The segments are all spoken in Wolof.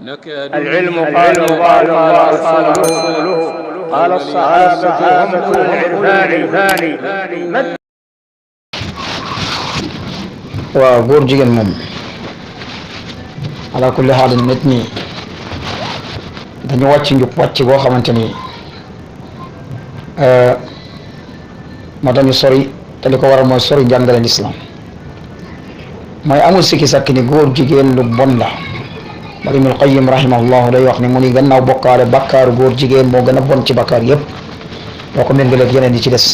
العلم قال الله قال رسوله قال الصحابة هم العرفان. waaw góor jigéen moom ala kulli xaalin nit ñi dañu wàcc njub wàcc boo xamante ni moo tax ñu sori te li ko waral mooy sori njàngale lislaam mooy amul sikki sàkk ni góor jigéen lu bon la bari Ibnul Qayyim rahimahullahu day wax ni mu ni gannaaw bokkaale bakkaaru góor jigéen moo gën a bon ci bakkaar yépp boo ko méngaleeg yeneen yi ci des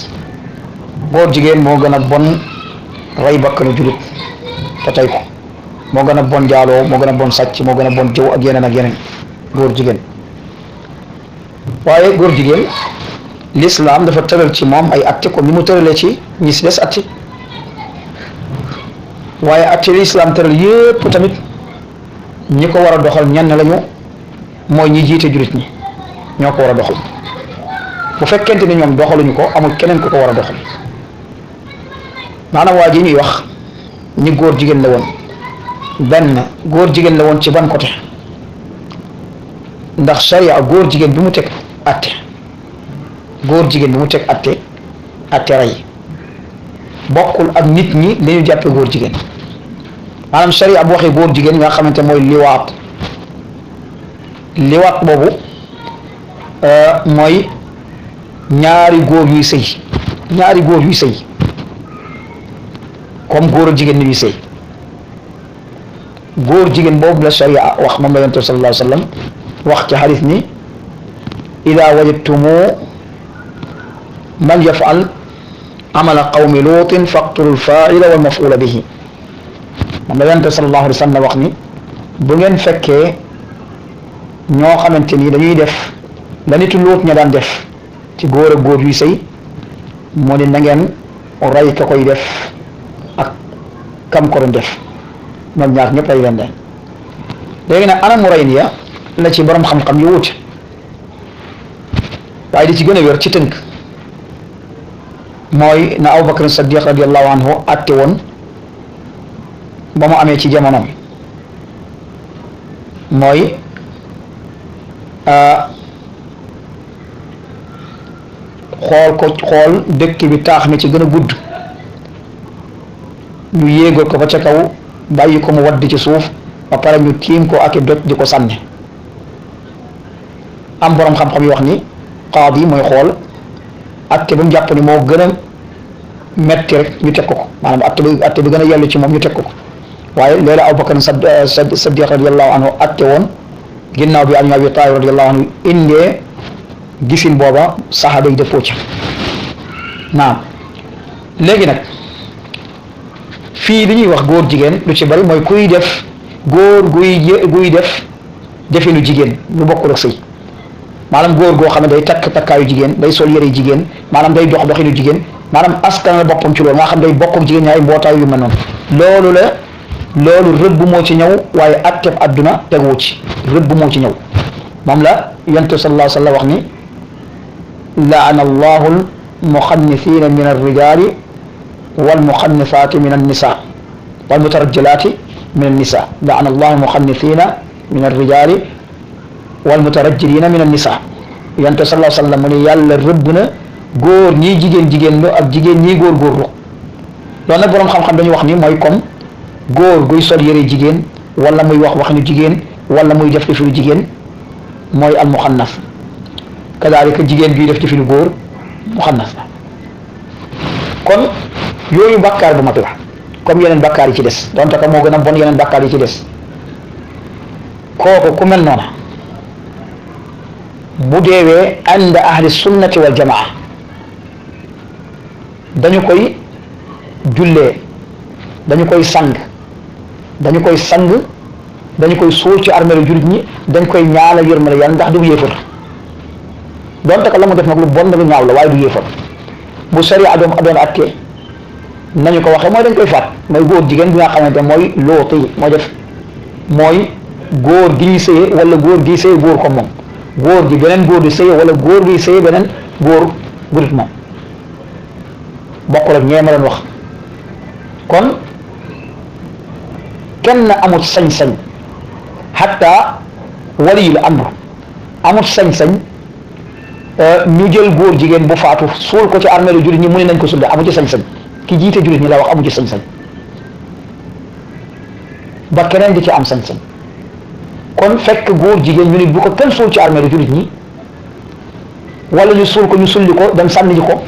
góor jigéen moo gën a bon rey bakkanu julit te tey ko moo gën a bon jaaloo moo gën a bon sàcc moo gën a bon jëw ak yeneen góor jigéen waaye góor jigéen l'islam dafa tëral ci moom ay atte comme ni mu tëralee ci ñi si des atte waaye atte l'islam tëral yépp tamit ñi ko war a doxal ñenn lañu mooy ñi jiite julit ñi ñoo ko war a doxal bu fekkente ni ñoom doxaluñu ko amul keneen ku ko war a doxal maanaam waa ji ñuy wax ni góor jigéen la woon benn góor jigéen la woon ci ban côté ndax sharia góor jigéen bi mu teg atte góor jigéen bi mu teg atte rey bokkul ak nit ñi li ñu jàppe góor jigéen maanaam sharia bu waxee góor jigéen nga xamante mooy liwaat boobu mooy ñaari góor yuy sëy comme góor ak jigéen ni ñuy sëy góor jigéen boobu la sharia wax moom la yonent bi sallallahu alayhi wa sallam wax ci xadis ni ida wajadtumu man yafal amala qawmi luutin faqtulu lfaila wal mafula bihi moom la yonent bi sallallahu alayhi wa sallam wax ni bu ngeen fekkee ñoo xamante ni dañuy def la nitu luut ña daan def ci góor ak góor yuy sëy mu ne na ngeen rey ka koy def ak kam ko doon def ñoom ñaar ñëpp ay leen léegi nag anamu rey ni ya la ci borom xam-xam yu wuute waaye di ci gën a wér ci tënk mooy na Abubakar Saddiq radiyallahu anhu atte woon ba mu amee ci jamonoom mooy xool dëkk bi taax mi ci gën a gudd ñu yéegal ko ba ca kaw bàyyi ko mu wadd ci suuf ba pare ñu tiim ko ak i doj di ko sànni am boroom xam-xam yi wax ni qaadi mooy xool atte ba mu jàpp ni moo gën a metti rek ñu teg ko maanaam atte bi gën a yellu ci moom ñu teg ko waaye léeg-léeg Abubakar Saddiq radiyallahu anhu atte woon ginnaaw bi Ali ibn Abi Talib radiyallahu anhu indee gisin booba saxaaba yi dëppoo ci naam léegi nag fii li ñuy wax góor jigéen lu ci bari mooy kuy def góor guy def definu jigéen ñu bokkul ak sëy maanaam góor goo xam ne day takkaayu jigéen day sol yëre jigéen maanaam day doxinu jigéen maanaam askan la boppam ci loolu nga xam day bokk ak jigéen ñi ay mbootaay yu mel noonu loolu rëbb moo ci ñëw waaye atteb adduna teguwu ci rëbb moo ci ñëw moom la yonent sallallahu alayhi wa sallam wax ni laana allahu almuxannisiina min alrijali walmuxannisaati min annisa walmutarajjilaati min annisa laana allahu almuxannisiina min alrijali walmutarajjiliina min annisa yonent sallallahu alayhi wa sallam mu ne yàlla rëbb na góor ñii jigéen lu ak jigéen ñii góor lu loolu nag boroom xam-xam dañuy wax ni mooy comme góor guy sol yëre jigéen wala muy wax waxinu jigéen wala muy def defilu jigéen mooy al muxannas kadaalika jigéen guy def defilu góor muxannas la kon yooyu bàkkaar bu mag la comme yeneen bàkkaar yi ci des donte ko moo gën a bon yeneen bàkkaar yi ci des kooku ku mel noona bu deewee inda ahli sunnati wal jamaa dañu koy jullee dañu koy sang dañu koy suul ci armeelu jullit ñi dañ koy ñaanal yërmande yàlla ndax du yéefar donte ko la mu def nag lu bon lu ñaaw la waaye du yéefar bu sariya doon attee nañu ko waxee mooy dañ koy faat mooy góor jigéen bi nga xamante mooy looti mooy góor gi ñu sëye wala góor gi sëye góor comme moom góor gi beneen góor di sëye wala góor gi sëye beneen góor gudut moom bokkul ak ñee ma doon wax kon kenn amul sañ-sañ hatta wali la amul sañ-sañ ñu jël góor jigéen bu faatu suul ko ci armeelu jullit ñi mu ne nañ ko sulli amu ci sañ-sañ ki jiite jullit ñi la wax amu ci sañ-sañ ba keneen di ci am sañ-sañ kon fekk góor jigéen ñu ne bu ko kenn suul ci armeelu jullit ñi wala ñu suul ko ñu sulli ko dem sànni ji ko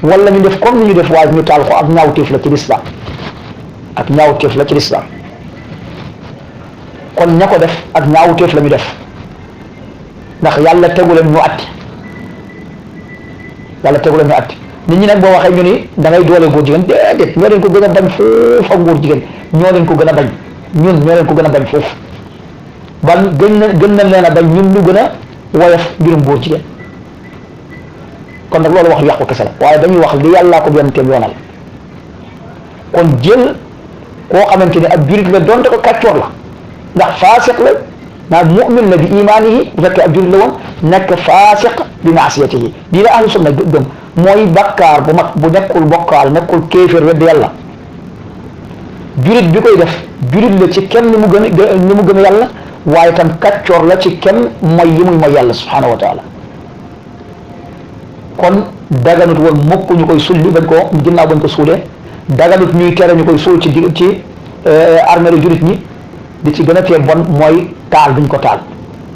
wala ñu def comme ni ñu def waaye ñu taal ko ak ñaawteef la ci lislaam ak ñaawteef la ci lislaam kon ña ko def ak ñaawteef la ñu def ndax yàlla tegu leen ñu atti yàlla tegu leen ñu atti nit ñi nag boo waxee ñu ni da ngay doole góor jigéen déedéet ñoo leen ko gën a bañ foofu ak góor jigéen ñoo leen ko gën a bañ ñun ñoo leen ko gën a bañ foofu ban gën na leen a bañ ñun ñu gën a woyof mbirum góor jigéen kon nag loolu wax yàqu kese la waaye dañuy wax li yàllaa ko yonenteem yoonal kon jël koo xamante ne ab jurit la donte ko kàccoor la ndax faasiq la naa mu'min la bi imaanihi bu fekkee ab jurit la woon nekk faasiq bi maasiyatihi lii la ahlu sunna gëm mooy bakkaar bu mag bu nekkul bokkaal nekkul kéeféer wedd yàlla jurit bi koy def jurit la ci kenn ni mu gëm yàlla waaye tam kàccoor la ci kenn mooy yi muy mooy yàlla subhanahu wa taala kon daganut woon mukk ñu koy sulli bañ ko ginnaaw bañ ko suulee daganut ñuy tere ñu koy suul ci armeelu jurit ñi di ci gën a tee bon mooy taal duñ ko taal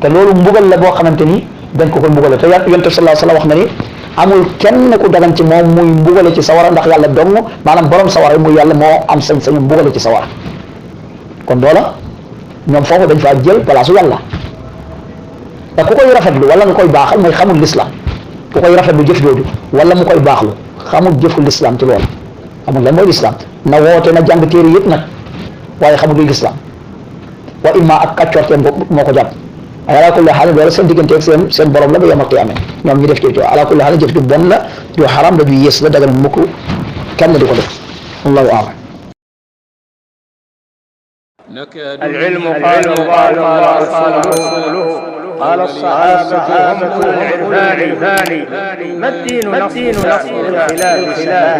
te loolu mbugal la boo xamante ni dañ ko koy mbugale te yonent sallallahu alayhi wa sallam wax na ni amul kenn ku dagan ci moom muy mbugale ci sawara ndax yàlla dong maanaam borom sawara muy yàlla moo am sañ-sañu mbugale ci sawara kon loola ñoom foofu dañ faa jël palaasu yàlla te ku koy rafetlu wala nga koy baaxal mooy xamul l'islam ku koy rafetlu jëf jooju wala mu koy baaxlu xamul jëfu l'islam ci loolu xamul lan mooy l'islam na woote na jàng téere yëpp nag waaye xamul luy l'islam wa imma ak kàccoorteem moo ko jàpp ala kulli xaal loolu seen diggante ak seen borom la ba yawmal qiyaama ñoom ñu def ci ala kulli xaal jëf ju bon la ju xaram la ju yées la daga na mukk kenn di ko def allahu a'lam العلم قال الله قال رسوله قال الصحابة هم كل العرفان ما الدين نصر خلاف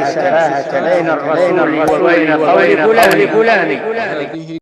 سفاهة بين الرسول وبين قول فلان